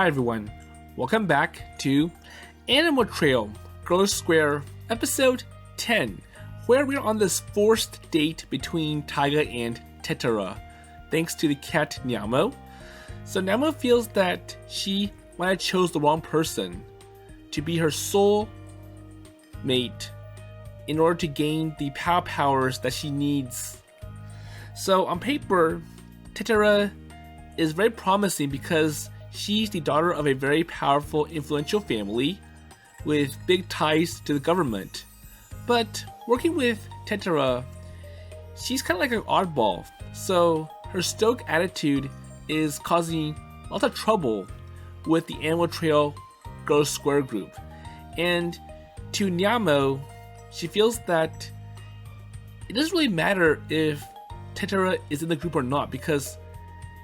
Hi everyone, welcome back to Trail Girlish Square episode 10, where we're on this forced date between Taiga and Tetora, thanks to the cat Nyamo. So Nyamo feels that she might have chose the wrong person to be her soul mate in order to gain the powers that she needs. So on paper, Tetora is very promising because she's the daughter of a very powerful, influential family with big ties to the government. But working with Tetora, she's kind of like an oddball. So her stoic attitude is causing lots of trouble with the Trail Girlish Square group. And to Nyamo, she feels that it doesn't really matter if Tetora is in the group or not because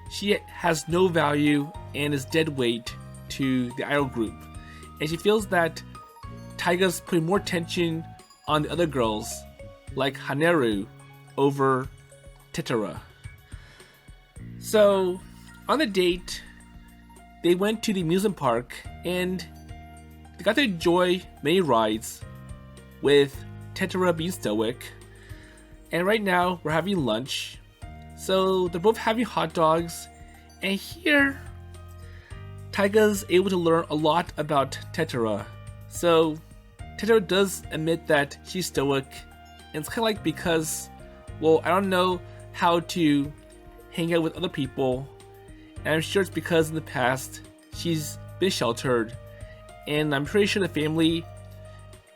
she has no value and is dead weight to the idol group. And she feels that Taiga's putting more attention on the other girls, like Haneru, over Tetora. So, on the date, they went to the amusement park and they got to enjoy many rides with Tetora being stoic. And right now, we're having lunch. So they're both having hot dogs, and here Taiga's able to learn a lot about Tetora. So Tetora does admit that she's stoic, and it's kind of like because, well, I don't know how to hang out with other people, and I'm sure it's because in the past she's been sheltered, and I'm pretty sure the family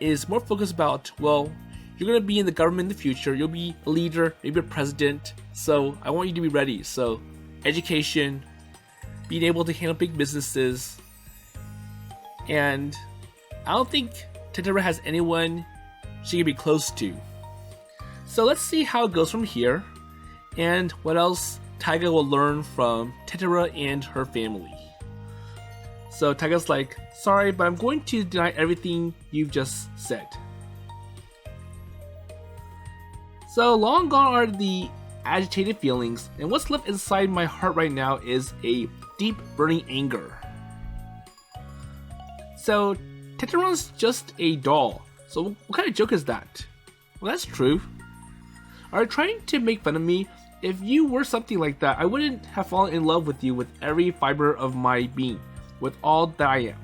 is more focused about, well, you're going to be in the government in the future, you'll be a leader, maybe a president, so I want you to be ready. So education, being able to handle big businesses, and I don't think Tetora has anyone she can be close to. So let's see how it goes from here, and what else Taiga will learn from Tetora and her family. So Taiga's like, sorry, but I'm going to deny everything you've just said. So long gone are the agitated feelings, and what's left inside my heart right now is a deep burning anger. So Tetora's just a doll, so what kind of joke is that? Well, that's true. Are you trying to make fun of me? If you were something like that, I wouldn't have fallen in love with you with every fiber of my being, with all that I am.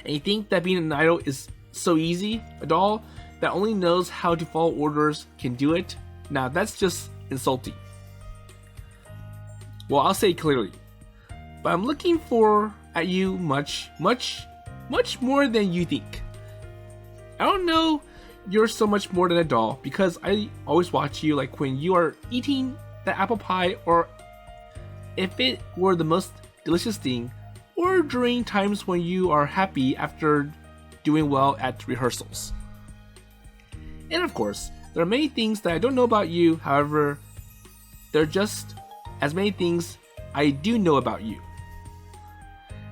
And you think that being an idol is so easy? A doll that only knows how to follow orders can do it? Now that's just insulting. Well, I'll say it clearly, but I'm looking at you much more than you think. I don't know you're so much more than a doll because I always watch you, like when you are eating the apple pie, or if it were the most delicious thing, or during times when you are happy after doing well at rehearsals. And of course, there are many things that I don't know about you, however, there are just as many things I do know about you.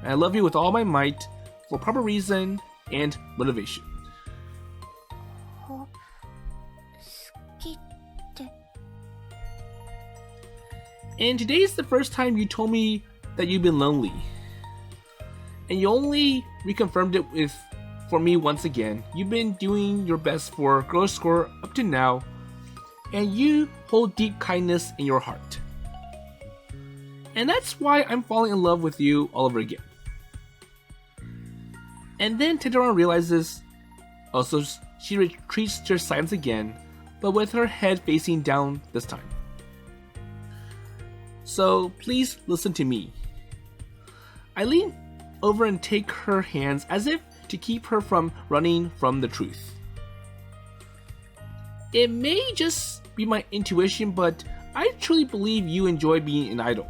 And I love you with all my might, for proper reason and motivation. And today is the first time you told me that you've been lonely. And you only reconfirmed it for me once again. You've been doing your best for Girlish Square up to now, and you hold deep kindness in your heart. And that's why I'm falling in love with you all over again. And then Tetora realizes, also she retreats to her silence again, but with her head facing down this time. So please listen to me. I lean over and take her hands as if to keep her from running from the truth. It may just be my intuition, but I truly believe you enjoy being an idol.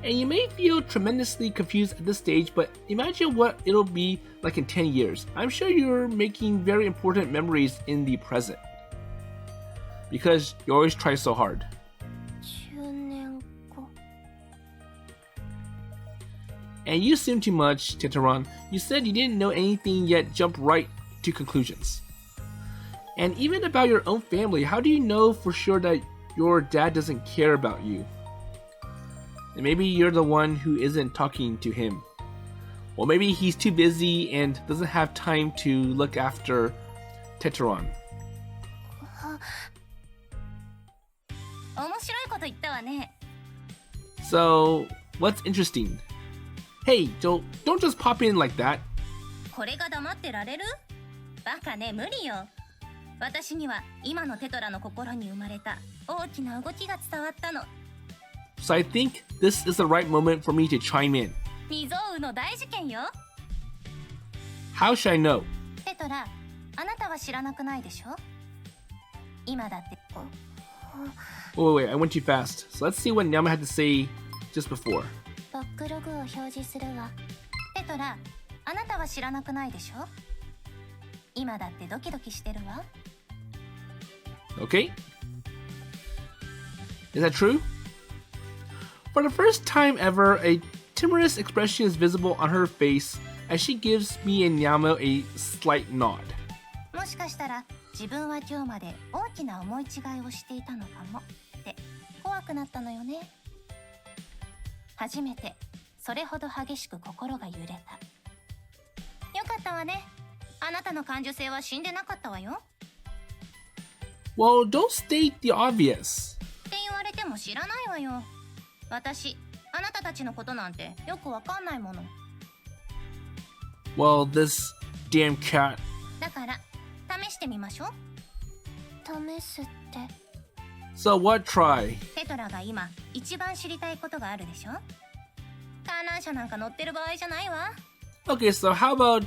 And you may feel tremendously confused at this stage, but imagine what it'll be like in 10 years. I'm sure you're making very important memories in the present, because you always try so hard. And you assume too much, Tetora. You said you didn't know anything yet jumped right to conclusions. And even about your own family, how do you know for sure that your dad doesn't care about you? And maybe you're the one who isn't talking to him. Or maybe he's too busy and doesn't have time to look after Tetora. 面白いこと言ったわね。 So, what's interesting? Hey, don't just pop in like that. これが黙ってられる？バカね、無理よ。私には今のテトラの心に生まれた大きな動きが伝わったの。 So I think this is the right moment for me to chime in. 未曾有の大事件よ。 How should I know? テトラ、あなたは知らなくないでしょ？今だって。 Wait, I went too fast. So let's see what Nyamo had to say just before. バックログを表示するわ。テトラ、あなたは知らなくないでしょ？今だってドキドキしてるわ。 Okay. Is that true? For the first time ever, a timorous expression is visible on her face as she gives me and Nyamo a slight nod. もしかしたら自分は今日まで大きな思い違いをしていたのかもって怖くなったのよね。初めてそれほど激しく心が揺れた。よかったわね。あなたの感受性は死んでなかったわよ。 Well, don't state the obvious. って言われても知らないわよ。私、あなたたちのことなんてよくわかんないもの。 Well, this damn cat. だから試してみましょう。試すって。 So what try? テトラが今一番知りたいことがあるでしょ。観覧車なんか乗ってる場合じゃないわ。 Okay, so how about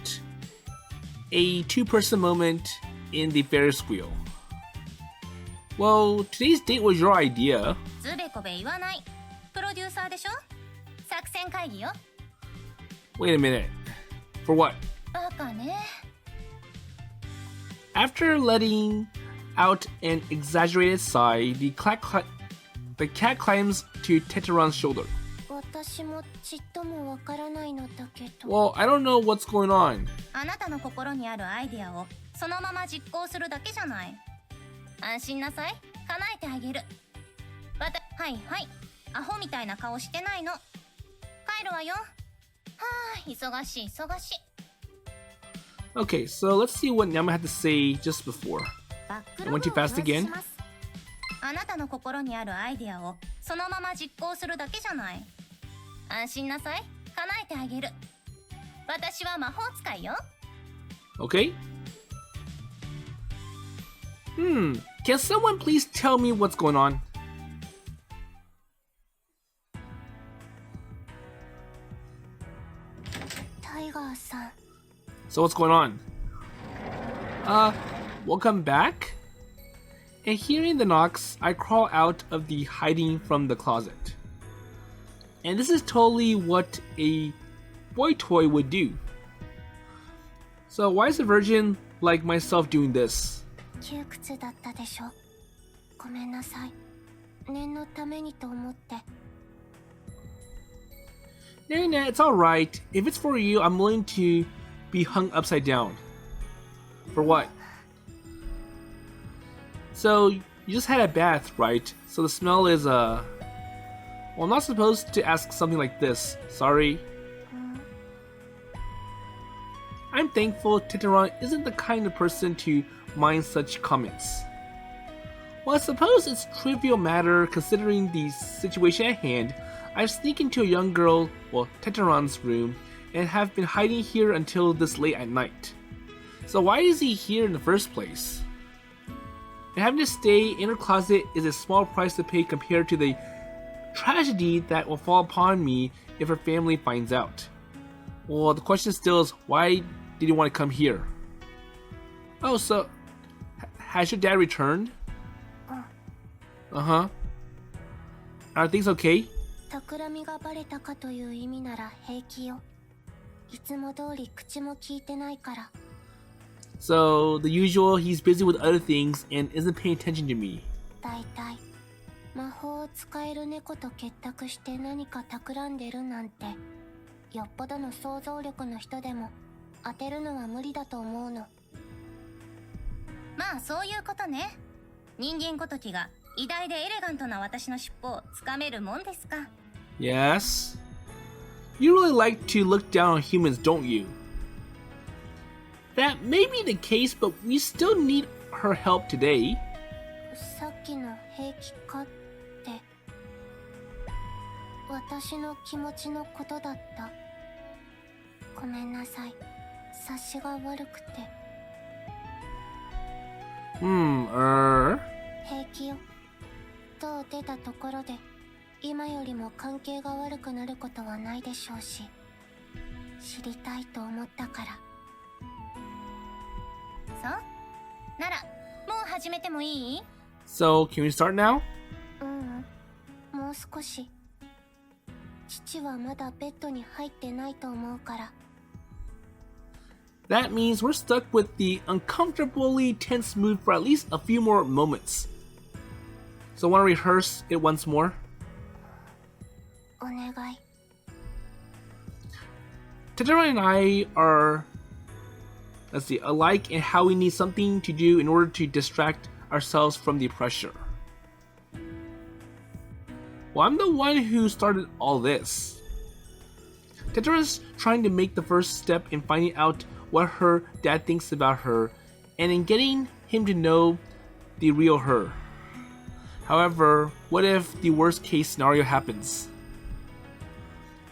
a two-person moment in the Ferris wheel? Well, today's date was your idea. ずべこべ言わない。プロデューサーでしょ。作戦会議よ。 Wait a minute. For what? バカね。 After letting out an exaggerated sigh, the cat climbs to Teteran's shoulder. 私もちっともわからないのだけど。 Well, I don't know what's going on. あなたの心にあるアイデアをそのまま実行するだけじゃない。安心なさい。叶えてあげる。はいはい。アホみたいな顔してないの。帰るわよ。はあ、忙しい忙しい。 Okay, so let's see what Nyamo had to say just before. バック I ロ went グ too を fast 表示 again. します。あなたの心にあるアイデアをそのまま実行するだけじゃない。安心なさい。叶えてあげる。私は魔法使いよ。 Okay? Can someone please tell me what's going on? タイガーさん。 So what's going on? Welcome back? And hearing the knocks, I crawl out of the hiding from the closet. And this is totally what a boy toy would do. So why is a virgin like myself doing this? 窮屈だったでしょ。ごめんなさい。念のためにと思って。Nah, it's alright. If it's for you, I'm willing to be hung upside down. For what? So, you just had a bath, right? So the smell is, Well, I'm not supposed to ask something like this. Sorry. I'm thankful Tetora isn't the kind of person to mind such comments. Well, I suppose it's trivial matter considering the situation at hand. I sneak into a young girl, well, Teteran's room, and have been hiding here until this late at night. So why is he here in the first place? And having to stay in her closet is a small price to pay compared to the tragedy that will fall upon me if her family finds out. Well, the question still is, why did he want to come here? Oh, so has your dad returned? Uh-huh. Are things okay? 企みがバレたかという意味なら平気よ。いつも通り口も聞いてないから。 So, the usual, he's busy with other things and isn't paying attention to me. だいたい魔法を使える猫と結託して何か企んでるなんて、よっぽどの想像力の人でも当てるのは無理だと思うの。まあそういうことね。人間ごときが偉大でエレガントな私の尻尾をつかめるもんですか。Yes? You really like to look down on humans, don't you? That may be the case, but we still need her help today. さっきの平気かって、私の気持ちのことだった。ごめんなさい。察しが悪くて。平気よ。どう出たところで、今よりも関係が悪くなることはないでしょうし、知りたいと思ったから。そう？なら、もう始めてもいい？ So, can we start now? もう少し。父はまだベッドに入ってないと思うから。That means we're stuck with the uncomfortably tense mood for at least a few more moments. So want to rehearse it once more? お願い。Tetora and I are, alike in how we need something to do in order to distract ourselves from the pressure. Well, I'm the one who started all this. Tetora's trying to make the first step in finding out what her dad thinks about her and in getting him to know the real her. However, what if the worst case scenario happens?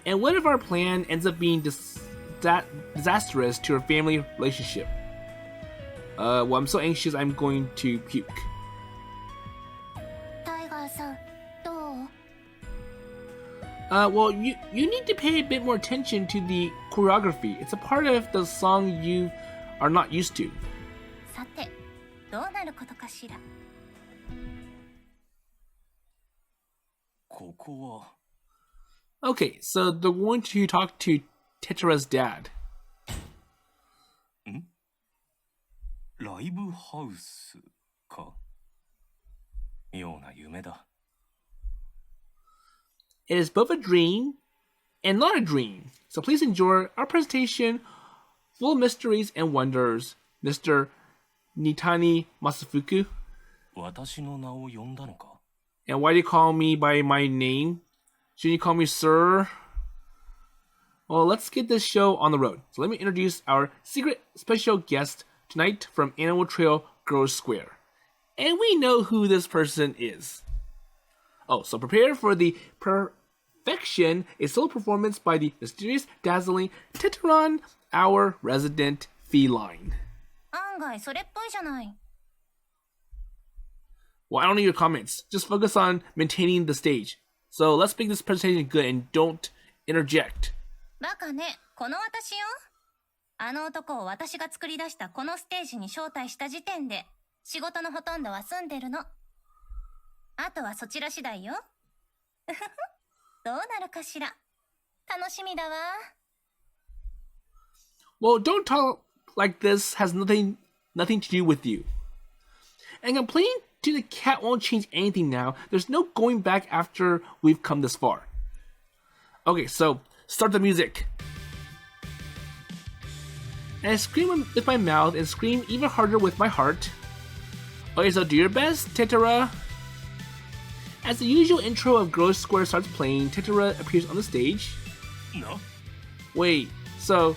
And what if our plan ends up being disastrous to our family relationship? Well, I'm so anxious I'm going to puke. Taiga-san, どう? Well, you need to pay a bit more attention to the choreography. It's a part of the song you are not used to. さて、どうなることかしら。ここは Okay, so they're going to talk to Tetora's dad. ライブハウスか妙な夢だ。It is both a dream and not a dream. So please enjoy our presentation full of mysteries and wonders, Mr. Nitani Masafuku. 私の名を呼んだのか And why do you call me by my name? Shouldn't you call me sir? Well, let's get this show on the road. So let me introduce our secret special guest tonight from Trail Girlish Square. And we know who this person is. Oh, so prepare for the perfection, a solo performance by the mysterious, dazzling Tetora, our resident feline. 案外それっぽいじゃない。Well, I don't need your comments. Just focus on maintaining the stage. So let's make this presentation good and don't interject. バカね、この私よ。あの男を私が作り出したこのステージに招待した時点で、仕事のほとんどは済んでるの。あとはそちら次第よ。どうなるかしら。楽しみだわ。Well, don't talk like this has nothing to do with you. And complaining to the cat won't change anything now. There's no going back after we've come this far. Okay, so start the music. And I scream with my mouth and scream even harder with my heart. Okay, so do your best, Tetora. As the usual intro of Girlish Square starts playing, Tetora appears on the stage. No. Wait, so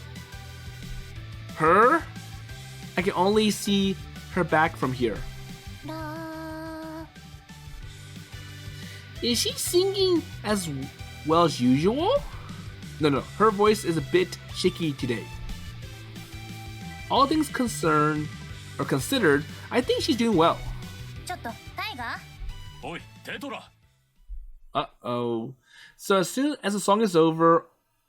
her? I can only see her back from here. Is she singing as well as usual? No, her voice is a bit shaky today. All things considered, I think she's doing well. ちょっと、タイガー？おい、テトラ Uh-oh. So as soon as the song is over,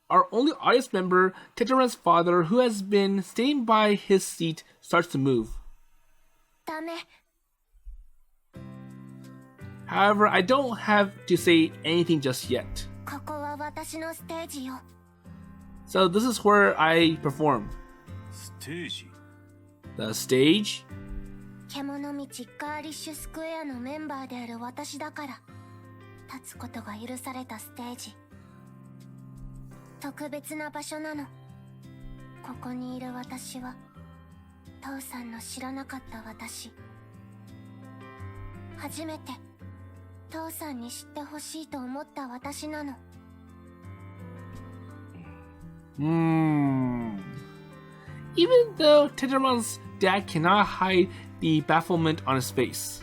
our only audience member, Tetora's father, who has been staying by his seat, starts to move. ダメ。However, I don't have to say anything just yet. ここは私のステージよ。So this is where I perform. ステージ The stage? けもの道ガーリッシュスクエアのメンバーである私だから立つことが許されたステージ。特別な場所なの。ここにいる私は父さんの知らなかった私。初めて父さんに知ってほしいと思った私なの。Even though Teteron's dad cannot hide the bafflement on his face.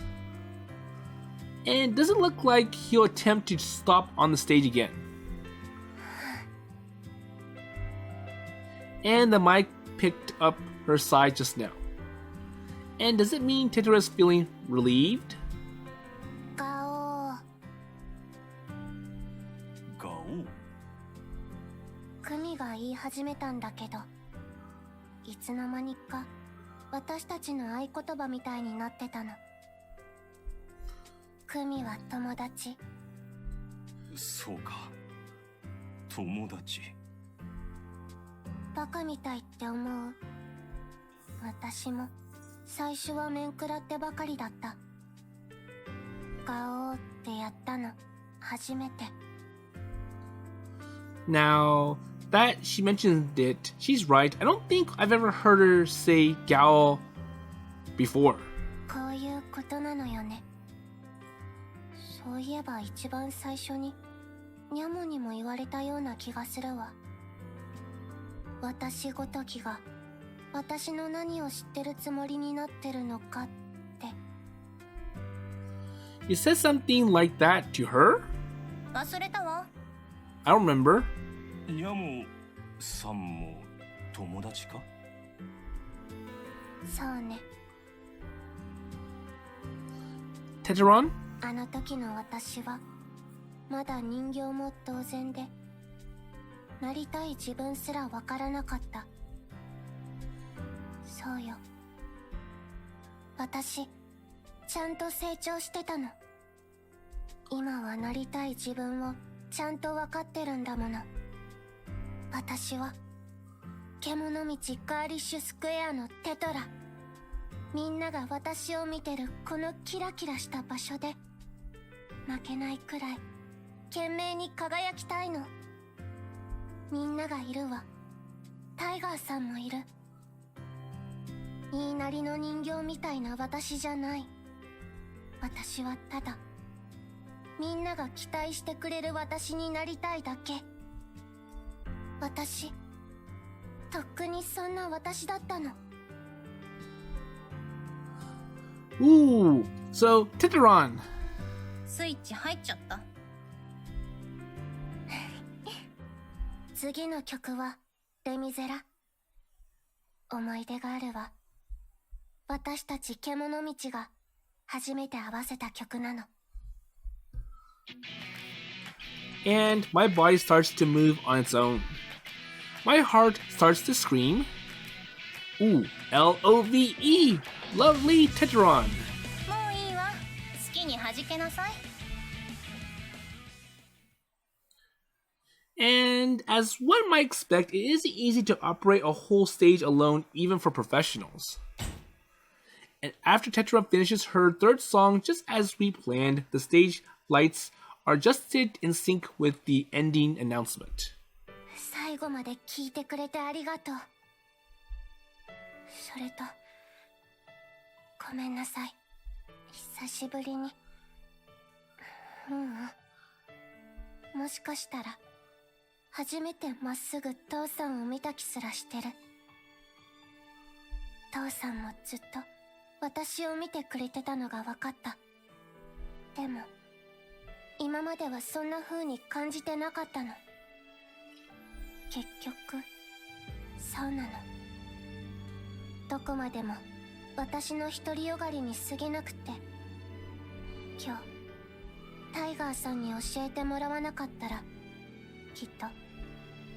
And it doesn't look like he'll attempt to stop on the stage again. And the mic picked up her sigh just now. And does it mean Tetero's feeling relieved? ガガオオクミが言い始めたんだけど、いつの間にか私たちの合言葉みたいになってたの。クミは友達。そうか。友達。バカみたいって思う。私も最初は面食らってばかりだった。ガオーってやったの初めて。Now that she mentioned it, she's right. I don't think I've ever heard her say Gao before. こういうことなのよね。そういえば一番最初にニャモにも言われたような気がするわ。私ごときが私の何を知ってるつもりになってるのかって。You said something like that to her? 忘れたわ。I don't remember. ニャモさんも友達か？そうね。Teteron? あの時の私はまだ人形も同然で、なりたい自分すらわからなかった。そうよ。私、ちゃんと成長してたの。今はなりたい自分をちゃんとわかってるんだもの。私は、けもの道ガーリッシュスクエアのテトラ。みんなが私を見てるこのキラキラした場所で、負けないくらい、懸命に輝きたいの。みんながいるわ。タイガーさんもいる。言いなりの人形みたいな私じゃない。私はただ、みんなが期待してくれる私になりたいだけ。私、とっくにそんな私だったの。Ooh, so Teteron. スイッチ入っちゃった。次の曲は、レミゼラ。思い出があるわ。私たち獣道が初めて合わせた曲なの。And my body starts to move on its own. My heart starts to scream. Ooh, Love! Lovely Teteron! もういいわ。好きに弾けなさい。And as one might expect, it isn't easy to operate a whole stage alone, even for professionals. And after Tetora finishes her third song, just as we planned, the stage lights are adjusted in sync with the ending announcement. 最後まで聞いてくれてありがとう。それと、ごめんなさい。久しぶりに。もしかしたら、初めてまっすぐ父さんを見た気すらしてる。父さんもずっと私を見てくれてたのが分かった。でも、今まではそんな風に感じてなかったの。結局、そうなの。どこまでも私の独りよがりに過ぎなくて、今日、タイガーさんに教えてもらわなかったら、きっと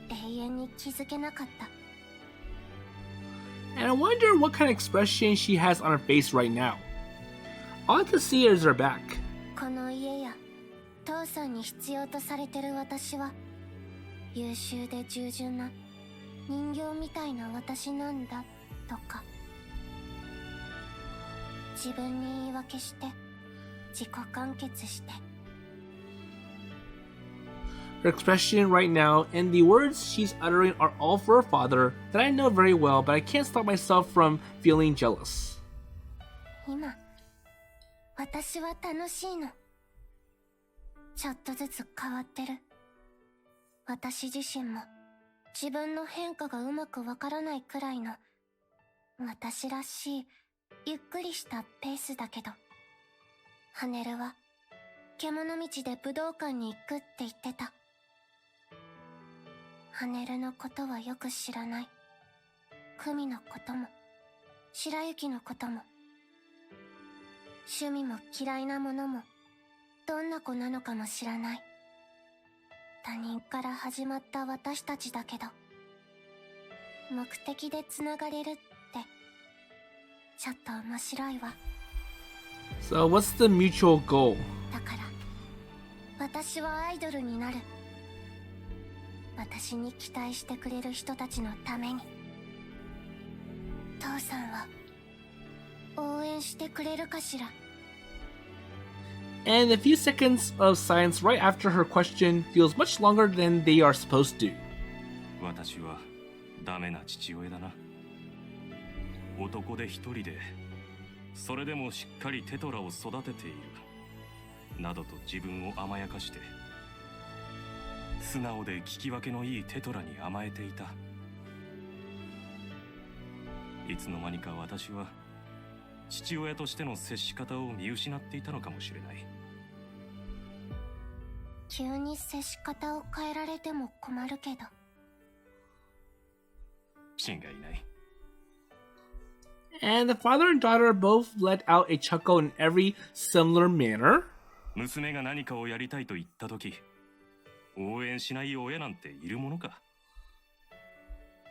永遠に気づけなかった。And I wonder what kind of expression she has on her face right now. All I can see is her back. この家や父さんに必要とされてる私は優秀で従順な人形みたいな私なんだとか、自分に言い訳して自己完結して。 Her expression right now and the words she's uttering are all for her father that I know very well, but I can't stop myself from feeling jealous. 今、私は楽しいの。ちょっとずつ変わってる。私自身も自分の変化がうまくわからないくらいの私らしいゆっくりしたペースだけど、ハネルはけもの道で武道館に行くって言ってた。ハネルのことはよく知らない。クミのことも白雪のことも、趣味も嫌いなものもどんな子なのかも知らない。他人から始まった私たちだけど、目的でつながれるってちょっと面白いわ。 So what's the mutual goal? だから私はアイドルになる。私に期待してくれる人たちのために。父さんは応援してくれるかしら。 And a few seconds of silence right after her question feels much longer than they are supposed to. 私はダメな父親だな。男で一人で、それでもしっかりテトラを育てているなどと自分を甘やかして、素直で聞き分けのいいテトラに甘えていた。いつの間にか私は父親としての接し方を見失っていたのかもしれない。急に接し方を変えられても困るけど。違いない。And the father and daughter both let out a chuckle in every similar manner. 娘が何かをやりたいと言ったとき、応援しない親なんているものか。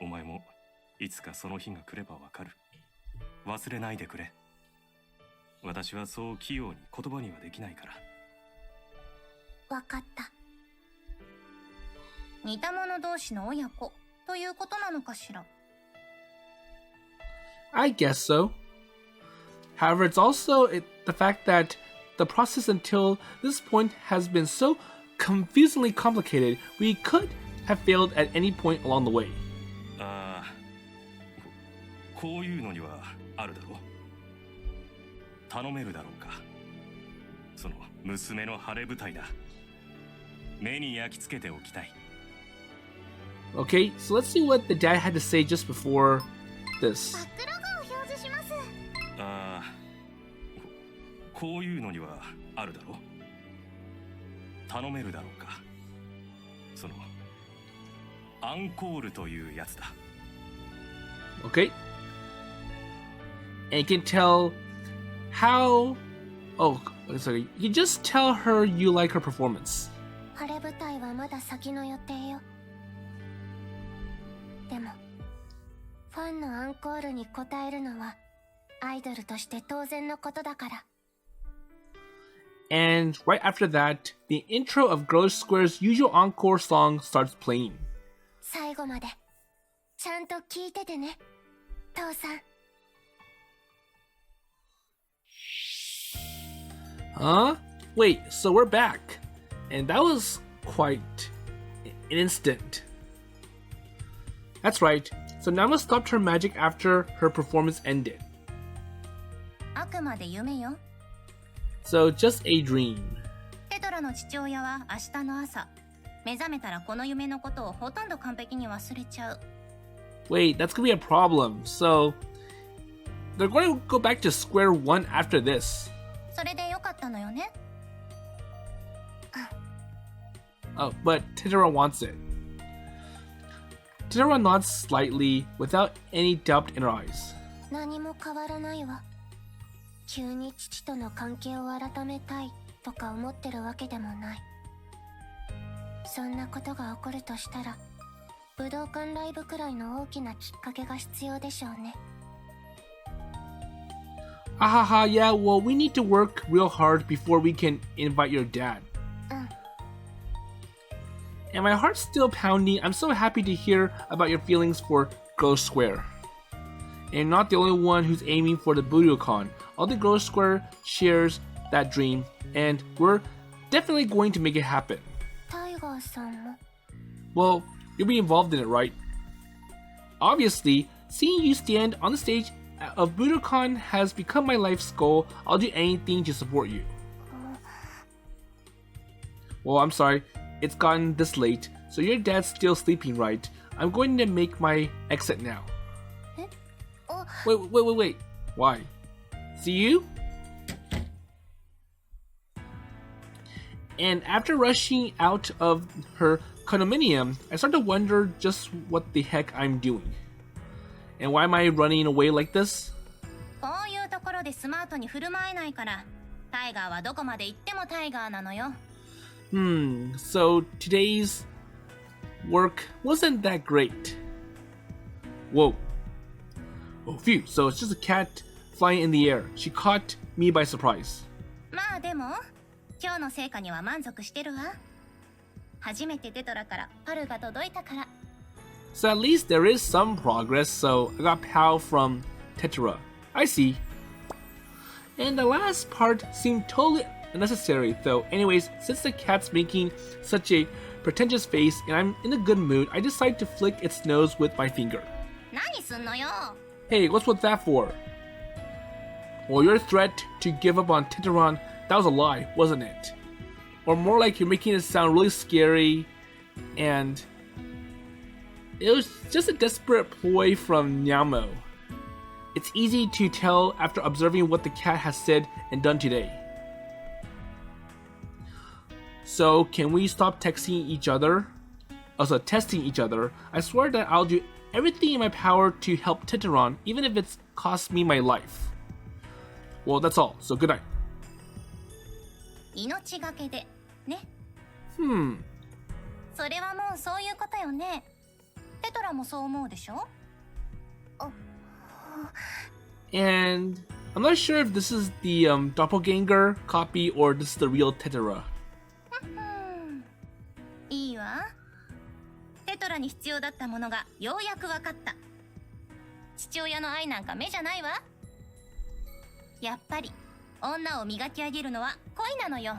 お前もいつかその日が来ればわかる。忘れないでくれ。私はそう器用に言葉にはできないから。わかった。似た者同士の親子ということなのかしら。I guess so. However, it's also the fact that the process until this point has been so confusingly complicated, we could have failed at any point along the way. ああ、こういうのにはあるだろう。頼めるだろうか。その娘の晴れ舞台だ。目に焼き付けておきたい。Okay, so let's see what the dad had to say just before this. バックログを表示します。ああ、こういうのにはあるだろう。頼めるだろうか。そのアンコールというやつだ。Okay. And you can tell how. Oh, sorry. You just tell her you like her performance. 晴れ舞台はまだ先の予定よ。でもファンのアンコールに応えるのはアイドルとして当然のことだから。 And right after that, the intro of Girlish Square's usual encore song starts playing. 最後までちゃんと聞いててね、父さん。 Huh? Wait, so we're back. And that was quite an instant. That's right. So Nyamo stopped her magic after her performance ended. あくまで夢よ。 So just a dream. テトラの父親は明日の朝、目覚めたらこの夢のことをほとんど完璧に忘れちゃう。 Wait, that's gonna be a problem. So they're going to go back to square one after this. それでよかったのよね。Oh, but Tetora wants it. Tetora nods slightly without any doubt in her eyes. 何も変わらないわ。急に父との関係を改めたいとか思ってるわけでもない。そんなことが起こるとしたら武道館ライブくらいの大きなきっかけが必要でしょうね。 Ahaha, yeah, well, we need to work real hard before we can invite your dad. And my heart's still pounding. I'm so happy to hear about your feelings for Girlish Square. And you're not the only one who's aiming for the Budokan. All the Girlish Square shares that dream, and we're definitely going to make it happen. タイガーさんも。 Well, you'll be involved in it, right? Obviously, seeing you stand on the stage of Budokan has become my life's goal. I'll do anything to support you. Well, I'm sorry. It's gotten this late, so your dad's still sleeping, right? I'm going to make my exit now. えあ Wait. Why? See you? And after rushing out of her condominium, I start to wonder just what the heck I'm doing. And why am I running away like this? こういうところでスマートに振る舞えないから、タイガーはどこまで行ってもタイガーなのよ。So today's work wasn't that great. Whoa. Oh, phew. So it's just a cat flying in the air. She caught me by surprise. まあでも、今日の成果には満足してるわ。初めてテトラからパルが届いたから。So at least there is some progress, so I got PAL from Tetora. I see. And the last part seemed totally unnecessary though. Anyways, since the cat's making such a pretentious face and I'm in a good mood, I decide to flick its nose with my finger. 何すんのよ。 Hey, what's with that for? Well, your threat to give up on Tetora, that was a lie, wasn't it? Or more like you're making it sound really scary and it was just a desperate ploy from Nyamo. It's easy to tell after observing what the cat has said and done today. So, can we stop texting each other? Also, testing each other. I swear that I'll do everything in my power to help Tetora, even if it's cost me my life. Well, that's all. So, good night. 命がけで、ね。Hmm. それはもうそういうことよね。テトラもそう思うでしょ？ And I'm not sure if this is the doppelganger copy or this is the real Tetora. いいわ。テトラに必要だったものがようやく分かった。父親の愛なんか目じゃないわ。やっぱり女を磨き上げるのは恋なのよ。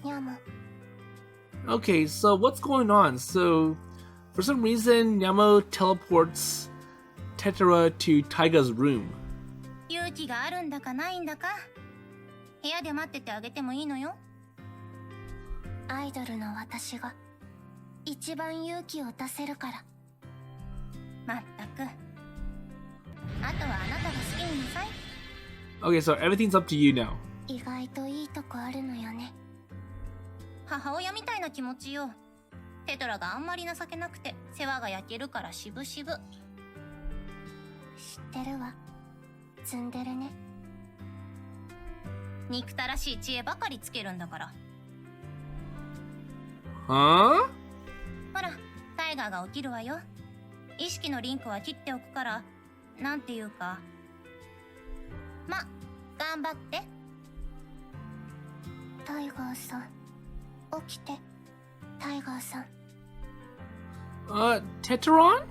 Nyamo. Okay, so what's going on? So, for some reason, Nyamo teleports Tetora to Taiga's room. 勇気があるんだかないんだか。部屋で待っててあげてもいいのよ。アイドルの私が一番勇気を出せるから。まったく。あとはあなたが好きになさい。Okay, so everything's up to you now. 意外といいとこあるのよね。母親みたいな気持ちよ。テトラがあんまり情けなくて世話が焼けるからしぶしぶ。知ってるわ。ツンデレね。憎たらしい知恵ばかりつけるんだから。Huh? ほら、タイガーが起きるわよ。意識のリンクは切っておくから、なんていうか。ま、頑張って。タイガーさん、起きて。タイガーさん。Tetora?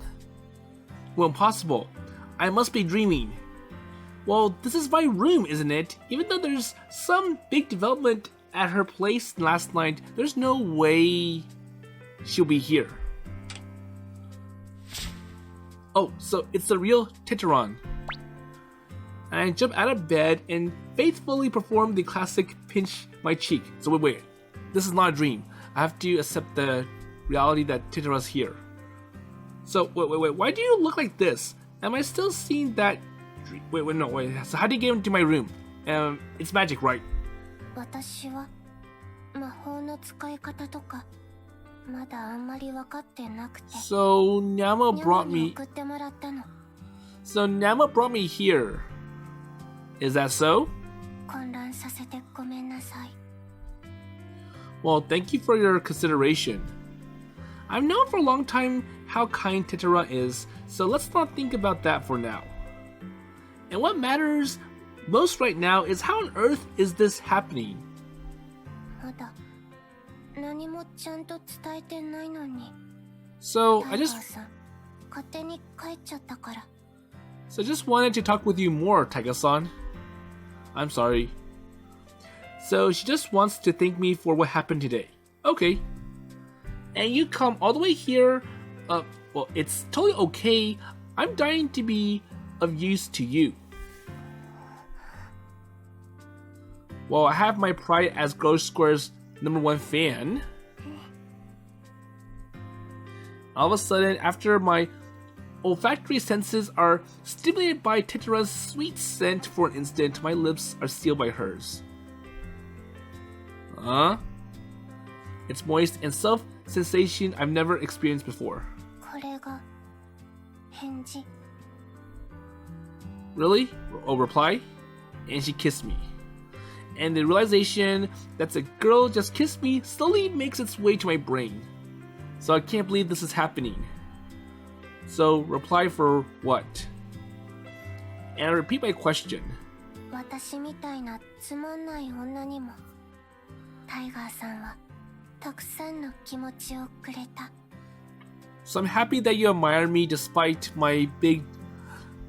Well, impossible. I must be dreaming. Well, this is my room, isn't it? Even though there's some big development at her place last night, there's no way she'll be here. Oh, so it's the real Tetora. And I jump out of bed and faithfully perform the classic pinch my cheek. So wait. This is not a dream. I have to accept the reality that Tetora's here. So wait. Why do you look like this? Am I still seeing that? Wait. So how do you get into my room? It's magic, right? 私は魔法の使い方とかまだあんまり分かってなくて。So Nyamo brought に me. 送ってもらったの。So Nyamo brought me here. Is that so? 混乱させてごめんなさい。Well, thank you for your consideration. I've known for a long time how kind Tetora is, so let's not think about that for now. And what matters most right now is how on earth is this happening? まだ何もちゃんと伝えてないのに。 So タ I イガー just さん、勝手に帰っちゃったから。just wanted to talk with you more, Taiga-san. I'm sorry. So she just wants to thank me for what happened today. Okay. And you come all the way here. Well, it's totally okay. I'm dying to be of use to you. Well, I have my pride as Girlish Square's #1 fan. All of a sudden, after my olfactory senses are stimulated by Tetora's sweet scent for an instant, my lips are sealed by hers. It's moist and self-sensation I've never experienced before. これが返事。 Really? Reply? And she kissed me. And the realization that a girl just kissed me slowly makes its way to my brain. So I can't believe this is happening. So reply for what? And I repeat my question. 私みたいなつまんない女にもタイガーさんはたくさんの気持ちをくれた。 So I'm happy that you admire me despite my big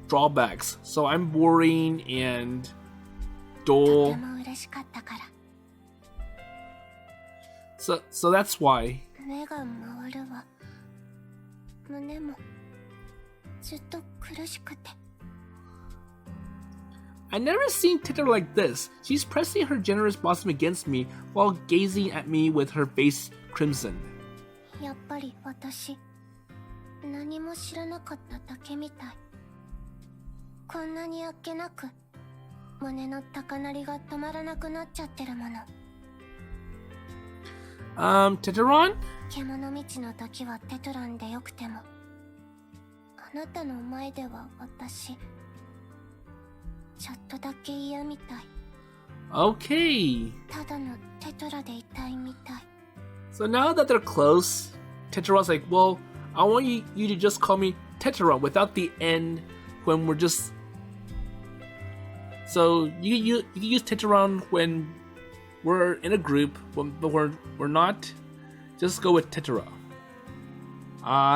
drawbacks. So I'm boring and と dull. ても嬉しかったから。 So that's why. 目が回るわ。胸もずっと苦しくて。 I've never seen Tetora like this. She's pressing her generous bosom against me while gazing at me with her face crimson. やっぱり私何も知らなかっただけみたい。こんなにあっけなく胸の高鳴りが止まらなくなっちゃってるもの。 Tetora? 獣道の時はテトランでよくてもあなたの前では私ちょっとだけ嫌みたい。 Okay. ただのテトラでいたいみたい。 So now that they're close, Tetora's like, well, I want you to just call me Tetora without the N when we're just... So you can use Tetora when we're in a group, but we're not. Just go with Tetora.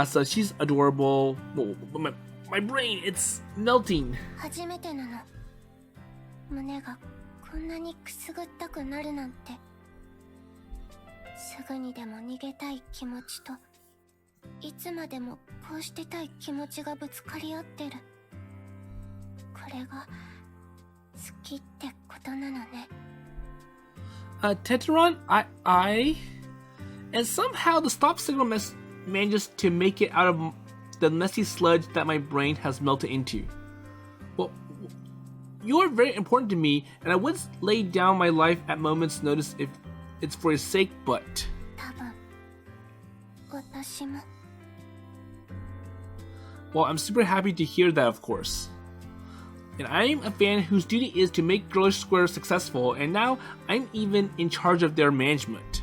So she's adorable. Whoa, my brain, it's melting. 初めてなの。胸がこんなにくすぐったくなるなんて。すぐにでも逃げたい気持ちといつまでもこうしてたい気持ちがぶつかり合ってる。これが好きってことなのね。Tetora, and somehow the stop signal manages to make it out of the messy sludge that my brain has melted into. Well, you are very important to me, and I would lay down my life at moment's notice if it's for your sake, but... 多分私も。 Well, I'm super happy to hear that, of course. And I'm a fan whose duty is to make Girlish Square successful, and now I'm even in charge of their management.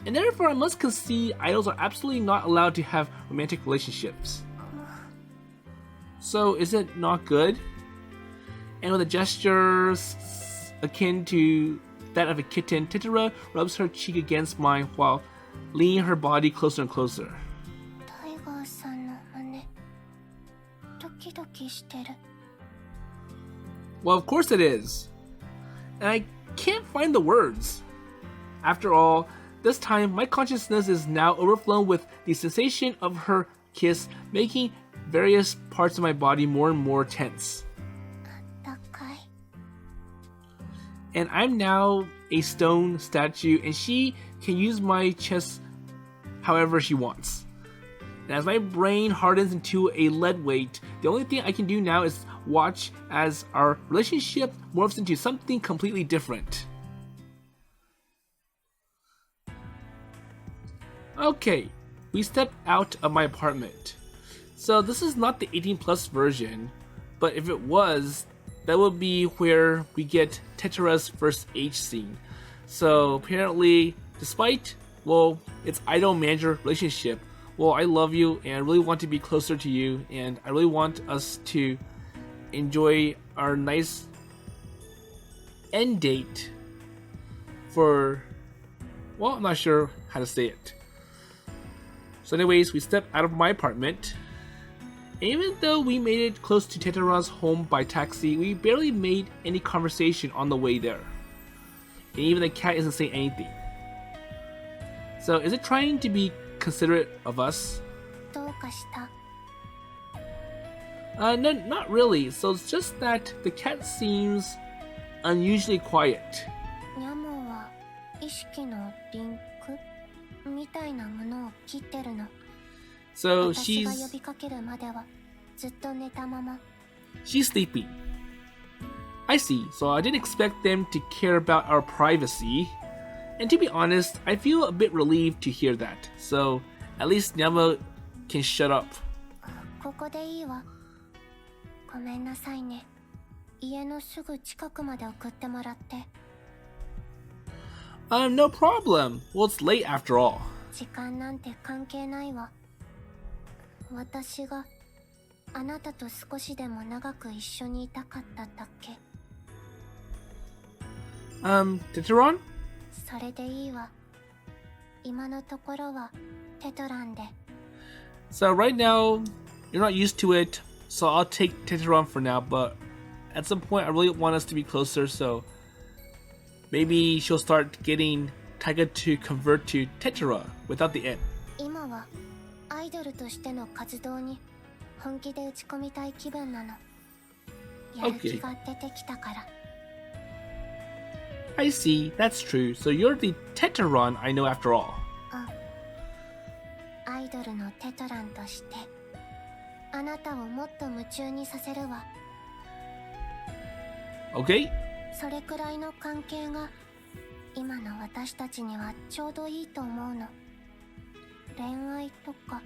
And therefore I must concede idols are absolutely not allowed to have romantic relationships. So is it not good? And with a gesture akin to that of a kitten, Tetora rubs her cheek against mine while leaning her body closer and closer. タイガーさんの胸ドキドキしてる。 Well, of course it is. And I can't find the words. After all, this time my consciousness is now overflown with the sensation of her kiss, making various parts of my body more and more tense. あったかい。 And I'm now a stone statue, and she can use my chest however she wants. And as my brain hardens into a lead weight, the only thing I can do now is watch as our relationship morphs into something completely different. Okay, we step out of my apartment. So this is not the 18+ version, but if it was, that would be where we get Tetora's first H scene. So apparently, despite, well, its idol-manager relationship, well, I love you and I really want to be closer to you, and I really want us to enjoy our nice end date for, well, I'm not sure how to say it. So anyways, we step out of my apartment. Even though we made it close to Tetora's home by taxi, we barely made any conversation on the way there. And even the cat isn't saying anything. So is it trying to be considerate of us? どうかした？ No, not really. So it's just that the cat seems unusually quiet. ニャモは意識のリンクみたいなものを切ってるの。 So 私が呼 she's びかけるまではずっと寝たまま。 sleeping. I see. So I didn't expect them to care about our privacy. And to be honest, I feel a bit relieved to hear that. So at least Nyamo can shut up. ここでいいわ。ごめんなさいね。家のすぐ近くまで送ってもらって。 No problem. Well, it's late after all. 時間なんて関係ないわ。私があなたと少しでも長く一緒にいたかっただけ。 Tetora? それでいいわ。今のところはテトランで。 So right now, you're not used to it, so I'll take Tetora for now, but at some point I really want us to be closer, so maybe she'll start getting Taiga to convert to Tetora without the N. 今はアイドルとしての活動に本気で打ち込みたい気分なの。やる気が出てきたから。 I see, that's true, so you're the Tetora I know after all. アイドルのテトランとしてあなたをもっと夢中にさせるわ。 Okay? それくらいの関係が今の私たちにはちょうどいいと思うの。恋愛とか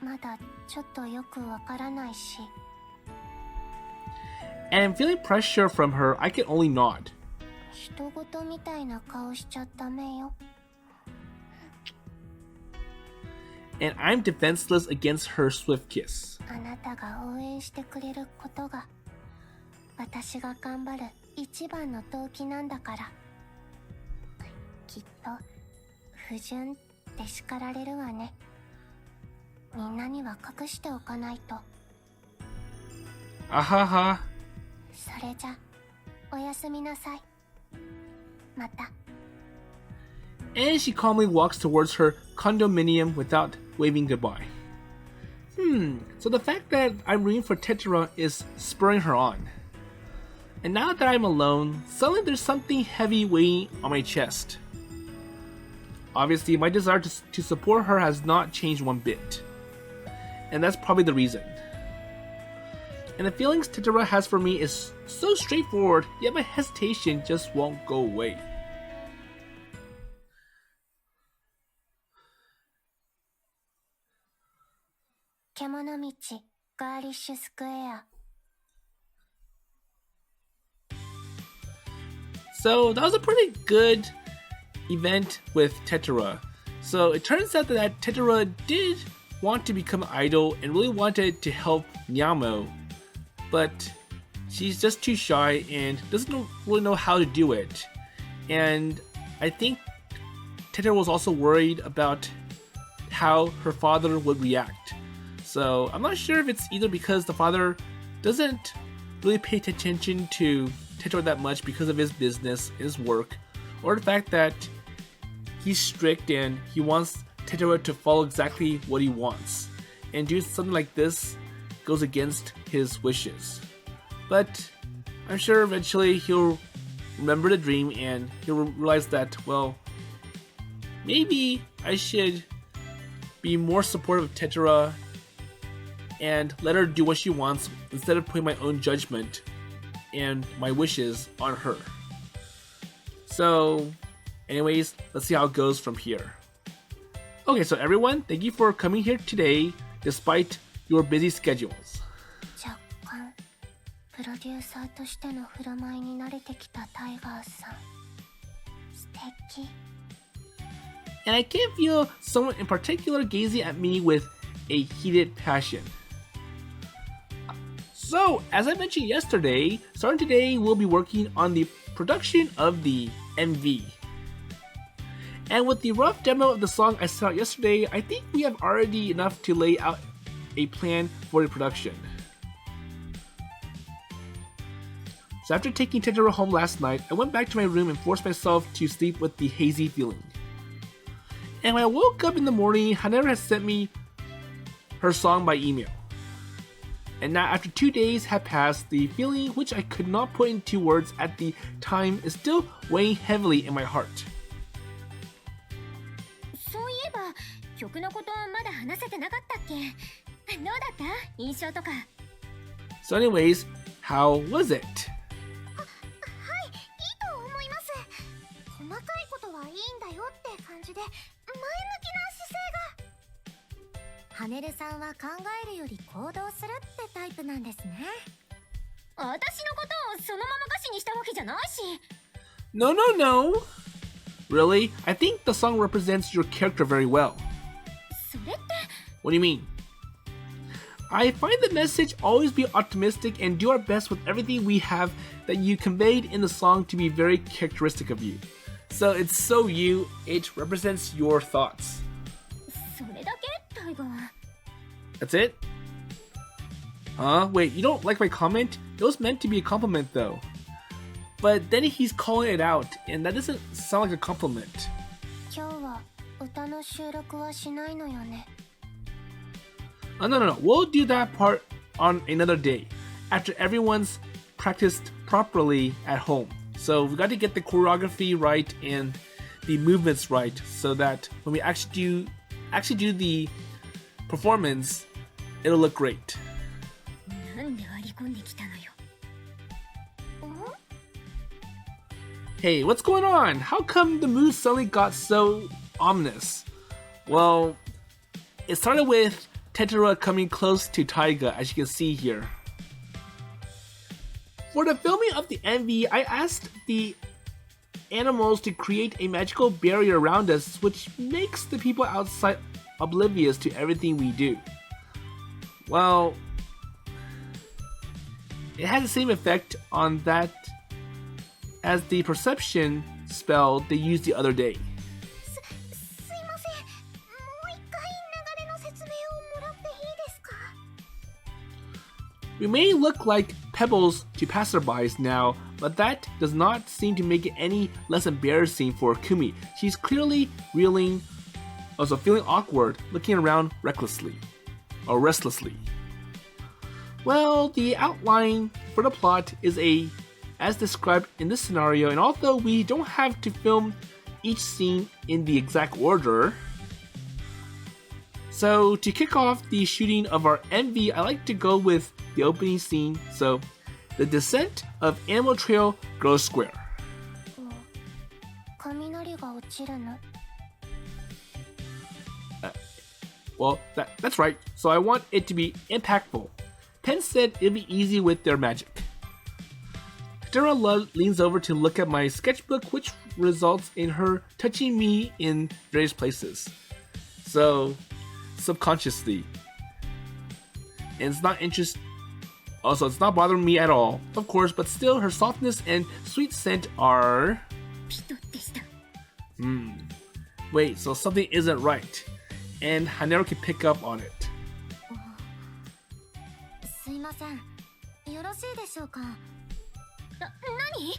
まだちょっとよくわからないし。 And feeling pressure from her, I can only nod. 人事みたいな顔しちゃダメよ。 And I'm defenseless against her swift kiss. あなたが応援してくれることが私が頑張る一番の動機なんだから。きっと不純って叱られるわね。みんなには隠しておかないと。 Ahaha. それじゃおやすみなさい。また。 And she calmly walks towards her condominium without waving goodbye. So the fact that I'm rooting for Tetora is spurring her on. And now that I'm alone, suddenly there's something heavy weighing on my chest. Obviously, my desire to support her has not changed one bit. And that's probably the reason. And the feelings Tetora has for me is so straightforward, yet my hesitation just won't go away. Kemono-michi, Girlish Square. So that was a pretty good event with Tetora. So it turns out that Tetora did want to become an idol and really wanted to help Nyamo, but she's just too shy and doesn't really know how to do it. And I think Tetora was also worried about how her father would react. So I'm not sure if it's either because the father doesn't really pay attention to Tetora that much because of his business, his work, or the fact that he's strict and he wants Tetora to follow exactly what he wants. And do something like this goes against his wishes. But I'm sure eventually he'll remember the dream and he'll realize that, well, maybe I should be more supportive of Tetora and let her do what she wants instead of putting my own judgment and my wishes on her. So, anyways, let's see how it goes from here. Okay, so everyone, thank you for coming here today despite your busy schedules. 若干プロデューサーとしての振る舞いに慣れてきたタイガーさん。素敵。 And I can't feel someone in particular gazing at me with a heated passion. So, as I mentioned yesterday, starting today we'll be working on the production of the MV. And with the rough demo of the song I sent out yesterday, I think we have already enough to lay out a plan for the production. So after taking Tetora home last night, I went back to my room and forced myself to sleep with the hazy feeling. And when I woke up in the morning, Hanera had sent me her song by email. And now after 2 days have passed, the feeling which I could not put into words at the time is still weighing heavily in my heart. そういえば曲のことまだ話せてなかったっけ？どうだった？印象とか。So anyways, how was it? はい、いいと思います。細かいことはいいんだよって感じで前向きな姿勢が。ハネルさんは考えるより行動するってタイプなんですね。私のことをそのまま歌詞にしたわけじゃないし。No, no, no. Really? I think the song represents your character very well. それって。What do you mean? I find the message always be optimistic and do our best with everything we have that you conveyed in the song to be very characteristic of you. So it's so you, it represents your thoughts. それだけ？タイガー。That's it? Wait, you don't like my comment? It was meant to be a compliment though. But then he's calling it out, and that doesn't sound like a compliment. 今日は歌の収録はしないのよね。No. We'll do that part on another day, after everyone's practiced properly at home. So we got to get the choreography right and the movements right, so that when we actually do the performance, it'll look great. なんで割り込んできたのよ。Hey, what's going on? How come the mood suddenly got so ominous? Well, it started with Tetora coming close to Taiga, as you can see here. For the filming of the MV, I asked the animals to create a magical barrier around us, which makes the people outside oblivious to everything we do. Well, it has the same effect on that as the perception spell they used the other day. すいません。もう一回流れの説明をもらっていいですか？ We may look like pebbles to passerbys now, but that does not seem to make it any less embarrassing for Kumi. She's clearly feeling awkward, looking around restlessly. Well, the outline for the plot is as described in this scenario, and although we don't have to film each scene in the exact order, so to kick off the shooting of our MV, I like to go with the opening scene, so the descent of Animal Trail Girlish Square. 雷が落ちるの？ Well, that's right, so I want it to be impactful. Pen said it'd be easy with their magic. Tetora leans over to look at my sketchbook, which results in her touching me in various places. So, subconsciously. And it's not it's not bothering me at all, of course, but still her softness and sweet scent are... ピトってした。Wait, so something isn't right. And Haneru can pick up on it. すいません。よろしいでしょうか？何？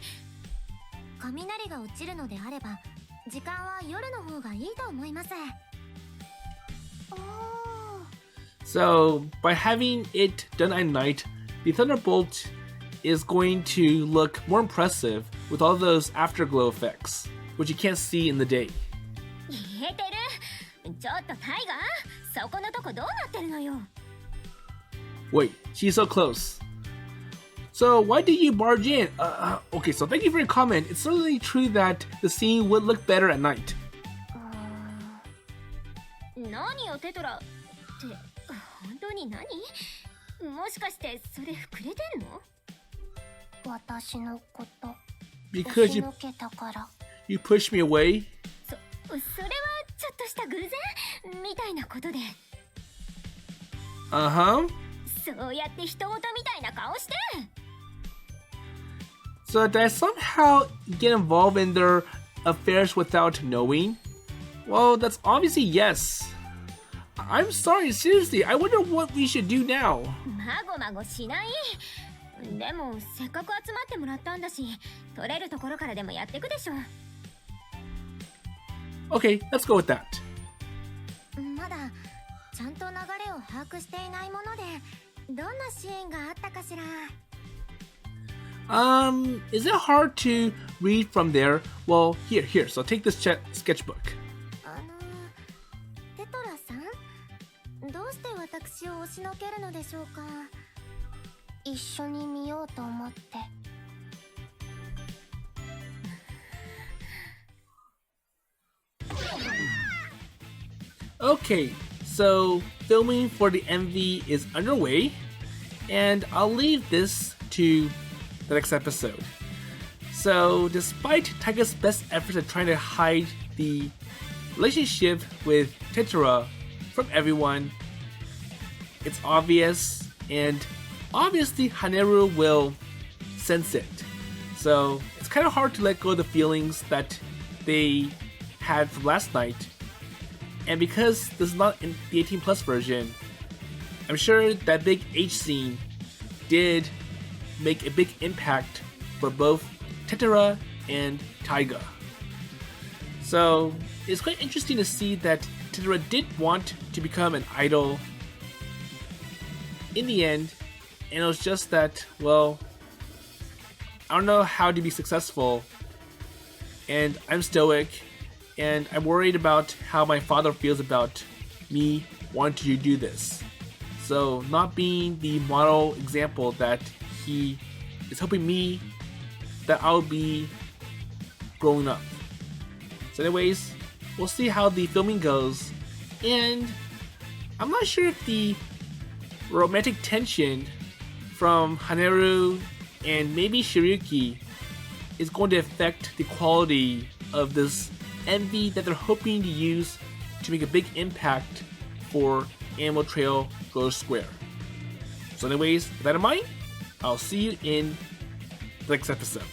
雷が落ちるのであれば、時間は夜の方がいいと思います。So, by having it done at night, the thunderbolt is going to look more impressive with all those afterglow effects, which you can't see in the day. 言えてる？ちょっとタイガー、そこのとこどうなってるのよ。Wait, she's so close. So why did you barge in? Okay, so thank you for your comment. It's certainly true that the scene would look better at night. 何よテトラって本当に何？もしかしてそれ膨れてんの？私のこと Because 押しのけたから。you pushed me away? それはちょっとした偶然みたいなことで。Uh-huh. そうやって人事みたいな顔して。So did I somehow get involved in their affairs without knowing? Well, that's obviously yes. I'm sorry, seriously, I wonder what we should do now. まごまごしない。でもせっかく集まってもらったんだし、取れるところからでもやっていくでしょ。Okay, let's go with that. まだちゃんと流れを把握していないもので、どんな支援があったかしら。Is it hard to read from there? Well, here, so take this sketchbook. テトラさん、どうして私を押しのけるのでしょうか。一緒に見ようと思って。Okay, so filming for the MV is underway, and I'll leave this to the next episode. So, despite Taiga's best efforts at trying to hide the relationship with Tetora from everyone, it's obvious, and obviously Haneru will sense it. So, it's kind of hard to let go of the feelings that they had from last night. And because this is not in the 18 plus version, I'm sure that big H scene did make a big impact for both Tetora and Taiga. So it's quite interesting to see that Tetora did want to become an idol in the end, and it was just that, well, I don't know how to be successful, and I'm stoic, and I'm worried about how my father feels about me wanting to do this. So not being the model example that he is hoping me that I'll be growing up. So anyways, we'll see how the filming goes, and I'm not sure if the romantic tension from Haneru and maybe Shiryuki is going to affect the quality of this MV that they're hoping to use to make a big impact for Nyamo Trail Girlish Square. So anyways, with that in mind, I'll see you in the next episode.